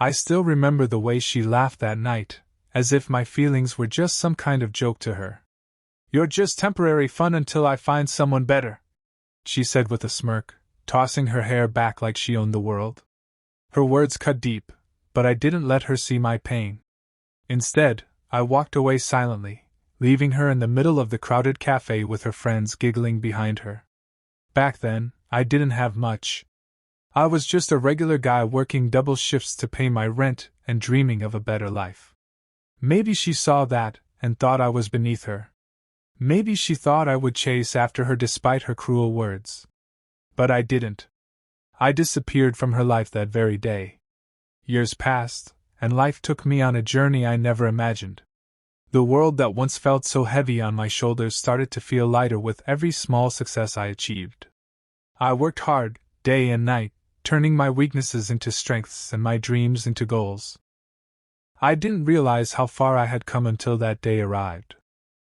I still remember the way she laughed that night, as if my feelings were just some kind of joke to her. "You're just temporary fun until I find someone better," she said with a smirk, tossing her hair back like she owned the world. Her words cut deep, but I didn't let her see my pain. Instead, I walked away silently, leaving her in the middle of the crowded cafe with her friends giggling behind her. Back then, I didn't have much. I was just a regular guy working double shifts to pay my rent and dreaming of a better life. Maybe she saw that and thought I was beneath her. Maybe she thought I would chase after her despite her cruel words. But I didn't. I disappeared from her life that very day. Years passed, and life took me on a journey I never imagined. The world that once felt so heavy on my shoulders started to feel lighter with every small success I achieved. I worked hard, day and night, turning my weaknesses into strengths and my dreams into goals. I didn't realize how far I had come until that day arrived.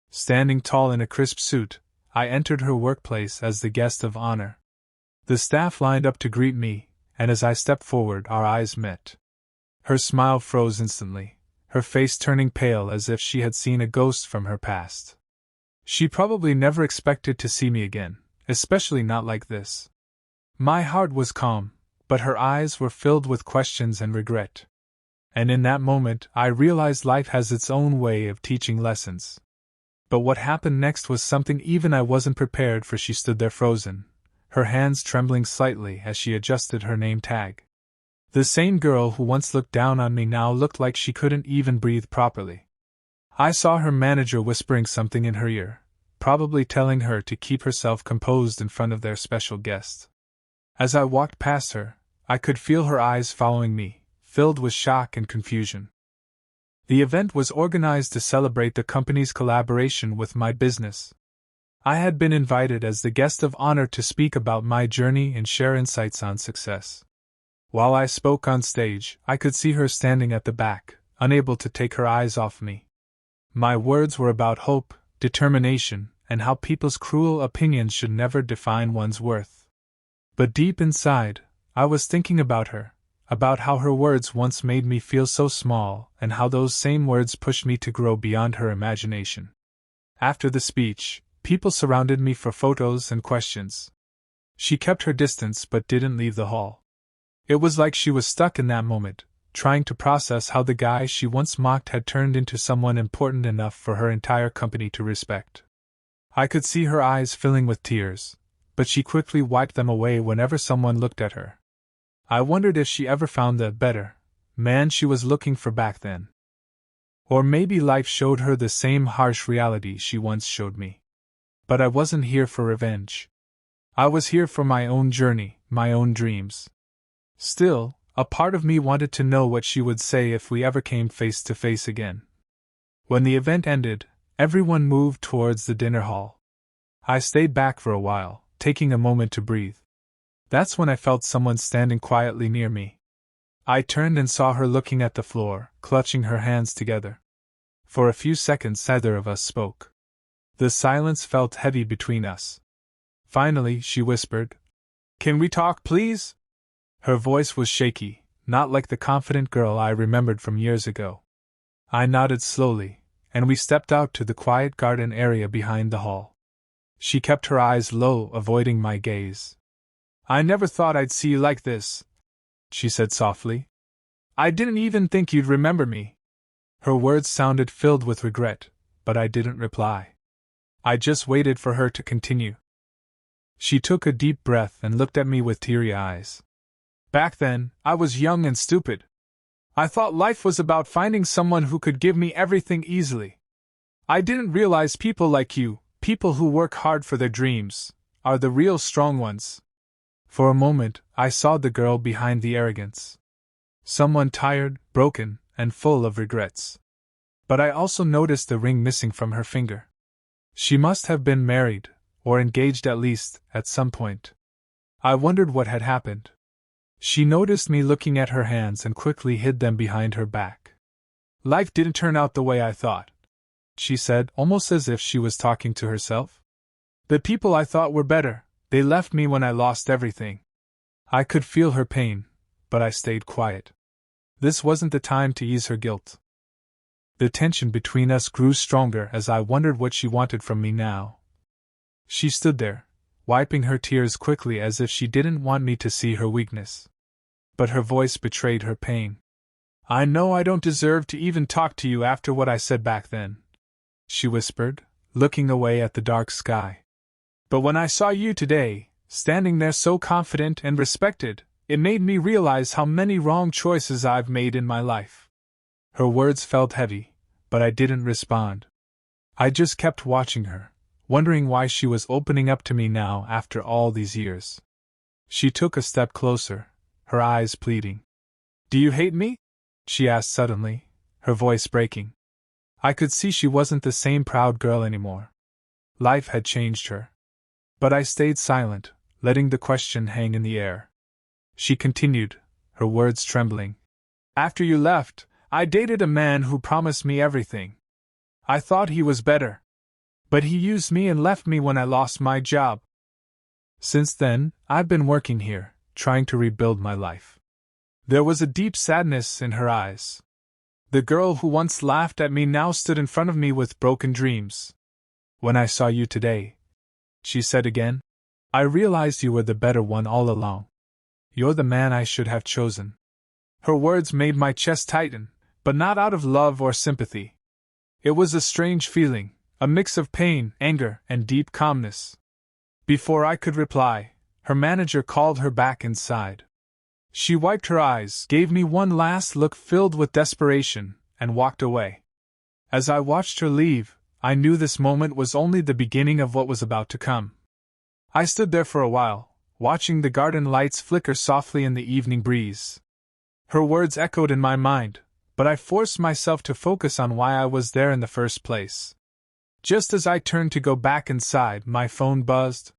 Standing tall in a crisp suit, I entered her workplace as the guest of honor. The staff lined up to greet me, and as I stepped forward, our eyes met. Her smile froze instantly, her face turning pale as if she had seen a ghost from her past. She probably never expected to see me again, especially not like this. My heart was calm, but her eyes were filled with questions and regret. And in that moment, I realized life has its own way of teaching lessons. But what happened next was something even I wasn't prepared for. She stood there frozen, her hands trembling slightly as she adjusted her name tag. The same girl who once looked down on me now looked like she couldn't even breathe properly. I saw her manager whispering something in her ear, probably telling her to keep herself composed in front of their special guest. As I walked past her, I could feel her eyes following me, filled with shock and confusion. The event was organized to celebrate the company's collaboration with my business. I had been invited as the guest of honor to speak about my journey and share insights on success. While I spoke on stage, I could see her standing at the back, unable to take her eyes off me. My words were about hope, determination, and how people's cruel opinions should never define one's worth. But deep inside, I was thinking about her, about how her words once made me feel so small, and how those same words pushed me to grow beyond her imagination. After the speech, people surrounded me for photos and questions. She kept her distance but didn't leave the hall. It was like she was stuck in that moment, trying to process how the guy she once mocked had turned into someone important enough for her entire company to respect. I could see her eyes filling with tears, but she quickly wiped them away whenever someone looked at her. I wondered if she ever found the better man she was looking for back then. Or maybe life showed her the same harsh reality she once showed me. But I wasn't here for revenge. I was here for my own journey, my own dreams. Still, a part of me wanted to know what she would say if we ever came face to face again. When the event ended, everyone moved towards the dinner hall. I stayed back for a while, taking a moment to breathe. That's when I felt someone standing quietly near me. I turned and saw her looking at the floor, clutching her hands together. For a few seconds neither of us spoke. The silence felt heavy between us. Finally, she whispered, "Can we talk, please?" Her voice was shaky, not like the confident girl I remembered from years ago. I nodded slowly, and we stepped out to the quiet garden area behind the hall. She kept her eyes low, avoiding my gaze. "I never thought I'd see you like this," she said softly. "I didn't even think you'd remember me." Her words sounded filled with regret, but I didn't reply. I just waited for her to continue. She took a deep breath and looked at me with teary eyes. "Back then, I was young and stupid. I thought life was about finding someone who could give me everything easily. I didn't realize people like you, people who work hard for their dreams, are the real strong ones." For a moment, I saw the girl behind the arrogance. Someone tired, broken, and full of regrets. But I also noticed the ring missing from her finger. She must have been married, or engaged at least, at some point. I wondered what had happened. She noticed me looking at her hands and quickly hid them behind her back. "Life didn't turn out the way I thought," she said, almost as if she was talking to herself. "The people I thought were better, they left me when I lost everything." I could feel her pain, but I stayed quiet. This wasn't the time to ease her guilt. The tension between us grew stronger as I wondered what she wanted from me now. She stood there, wiping her tears quickly as if she didn't want me to see her weakness. But her voice betrayed her pain. "I know I don't deserve to even talk to you after what I said back then," she whispered, looking away at the dark sky. "But when I saw you today, standing there so confident and respected, it made me realize how many wrong choices I've made in my life." Her words felt heavy, but I didn't respond. I just kept watching her, wondering why she was opening up to me now after all these years. She took a step closer, her eyes pleading. "Do you hate me?" she asked suddenly, her voice breaking. I could see she wasn't the same proud girl anymore. Life had changed her. But I stayed silent, letting the question hang in the air. She continued, her words trembling. "After you left, I dated a man who promised me everything. I thought he was better. But he used me and left me when I lost my job. Since then, I've been working here, trying to rebuild my life." There was a deep sadness in her eyes. The girl who once laughed at me now stood in front of me with broken dreams. "When I saw you today," she said again, "I realized you were the better one all along. You're the man I should have chosen." Her words made my chest tighten, but not out of love or sympathy. It was a strange feeling, a mix of pain, anger, and deep calmness. Before I could reply, her manager called her back inside. She wiped her eyes, gave me one last look filled with desperation, and walked away. As I watched her leave, I knew this moment was only the beginning of what was about to come. I stood there for a while, watching the garden lights flicker softly in the evening breeze. Her words echoed in my mind, but I forced myself to focus on why I was there in the first place. Just as I turned to go back inside, my phone buzzed.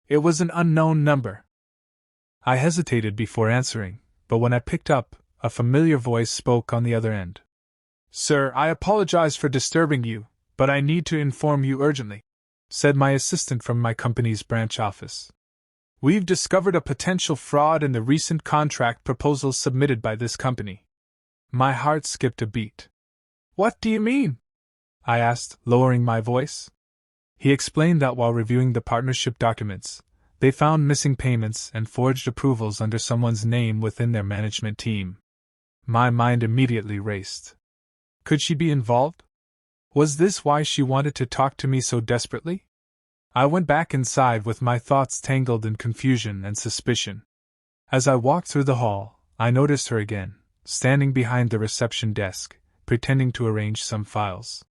It was an unknown number. I hesitated before answering, but when I picked up, a familiar voice spoke on the other end. "Sir, I apologize for disturbing you, but I need to inform you urgently," said my assistant from my company's branch office. "We've discovered a potential fraud in the recent contract proposals submitted by this company." My heart skipped a beat. "What do you mean?" I asked, lowering my voice. He explained that while reviewing the partnership documents, they found missing payments and forged approvals under someone's name within their management team. My mind immediately raced. Could she be involved? Was this why she wanted to talk to me so desperately? I went back inside with my thoughts tangled in confusion and suspicion. As I walked through the hall, I noticed her again, standing behind the reception desk, pretending to arrange some files.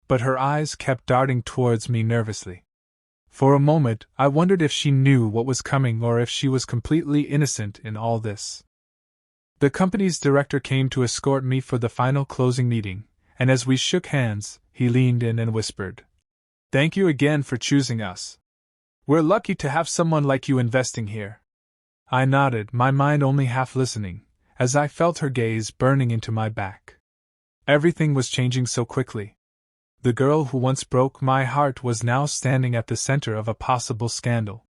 But her eyes kept darting towards me nervously. For a moment, I wondered if she knew what was coming or if she was completely innocent in all this. The company's director came to escort me for the final closing meeting, and as we shook hands, he leaned in and whispered, "Thank you again for choosing us. We're lucky to have someone like you investing here." I nodded, my mind only half listening, as I felt her gaze burning into my back. Everything was changing so quickly. The girl who once broke my heart was now standing at the center of a possible scandal.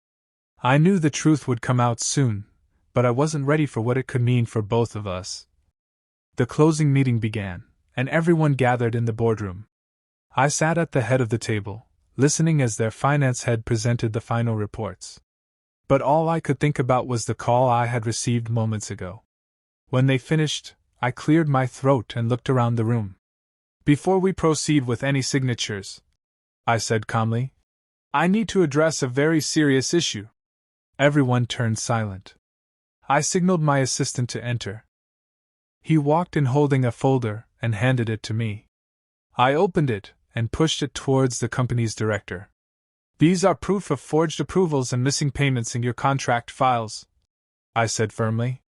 I knew the truth would come out soon, but I wasn't ready for what it could mean for both of us. The closing meeting began, and everyone gathered in the boardroom. I sat at the head of the table, listening as their finance head presented the final reports. But all I could think about was the call I had received moments ago. When they finished, I cleared my throat and looked around the room. "Before we proceed with any signatures," I said calmly, "I need to address a very serious issue." Everyone turned silent. I signaled my assistant to enter. He walked in holding a folder and handed it to me. I opened it and pushed it towards the company's director. "These are proof of forged approvals and missing payments in your contract files," I said firmly.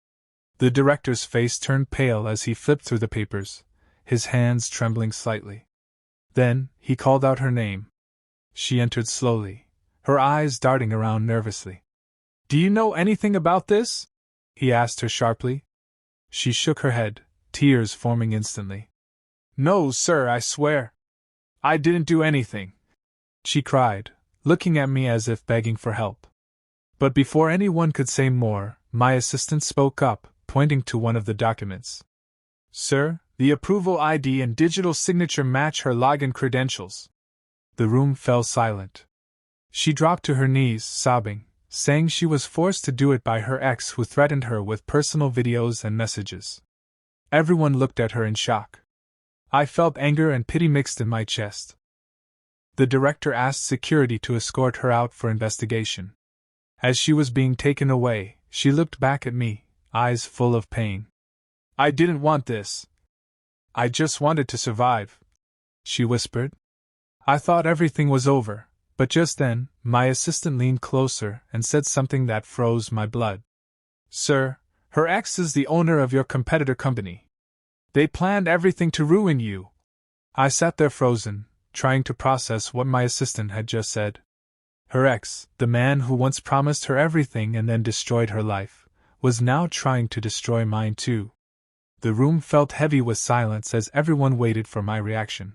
The director's face turned pale as he flipped through the papers, his hands trembling slightly. Then, he called out her name. She entered slowly, her eyes darting around nervously. "Do you know anything about this?" he asked her sharply. She shook her head, tears forming instantly. "No, sir, I swear. I didn't do anything," she cried, looking at me as if begging for help. But before anyone could say more, my assistant spoke up, pointing to one of the documents. Sir, the approval ID and digital signature match her login credentials. The room fell silent. She dropped to her knees, sobbing, saying she was forced to do it by her ex who threatened her with personal videos and messages. Everyone looked at her in shock. I felt anger and pity mixed in my chest. The director asked security to escort her out for investigation. As she was being taken away, she looked back at me, eyes full of pain. I didn't want this. I just wanted to survive, she whispered. I thought everything was over, but just then, my assistant leaned closer and said something that froze my blood. Sir, her ex is the owner of your competitor company. They planned everything to ruin you. I sat there frozen, trying to process what my assistant had just said. Her ex, the man who once promised her everything and then destroyed her life, was now trying to destroy mine too. The room felt heavy with silence as everyone waited for my reaction.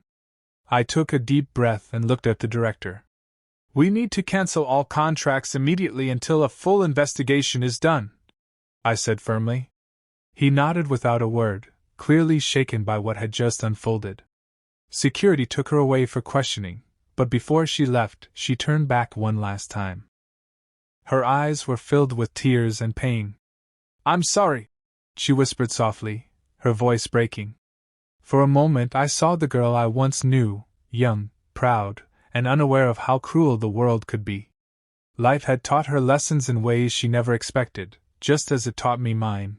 I took a deep breath and looked at the director. We need to cancel all contracts immediately until a full investigation is done, I said firmly. He nodded without a word, clearly shaken by what had just unfolded. Security took her away for questioning, but before she left, she turned back one last time. Her eyes were filled with tears and pain. I'm sorry, she whispered softly, her voice breaking. For a moment I saw the girl I once knew, young, proud, and unaware of how cruel the world could be. Life had taught her lessons in ways she never expected, just as it taught me mine.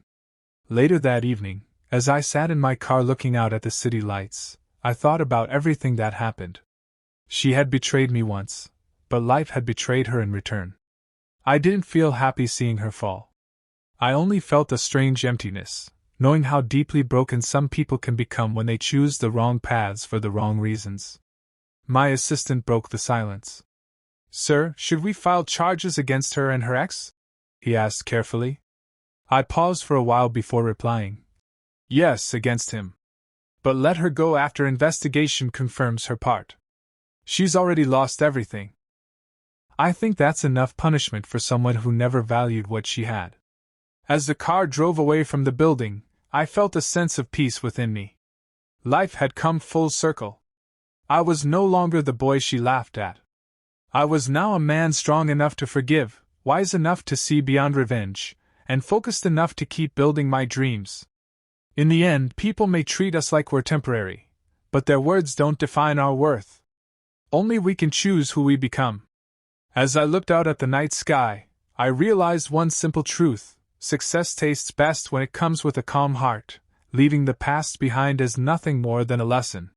Later that evening, as I sat in my car looking out at the city lights, I thought about everything that happened. She had betrayed me once, but life had betrayed her in return. I didn't feel happy seeing her fall. I only felt a strange emptiness, knowing how deeply broken some people can become when they choose the wrong paths for the wrong reasons. My assistant broke the silence. Sir, should we file charges against her and her ex? He asked carefully. I paused for a while before replying. Yes, against him. But let her go after investigation confirms her part. She's already lost everything. I think that's enough punishment for someone who never valued what she had. As the car drove away from the building, I felt a sense of peace within me. Life had come full circle. I was no longer the boy she laughed at. I was now a man strong enough to forgive, wise enough to see beyond revenge, and focused enough to keep building my dreams. In the end, people may treat us like we're temporary, but their words don't define our worth. Only we can choose who we become. As I looked out at the night sky, I realized one simple truth: success tastes best when it comes with a calm heart, leaving the past behind as nothing more than a lesson.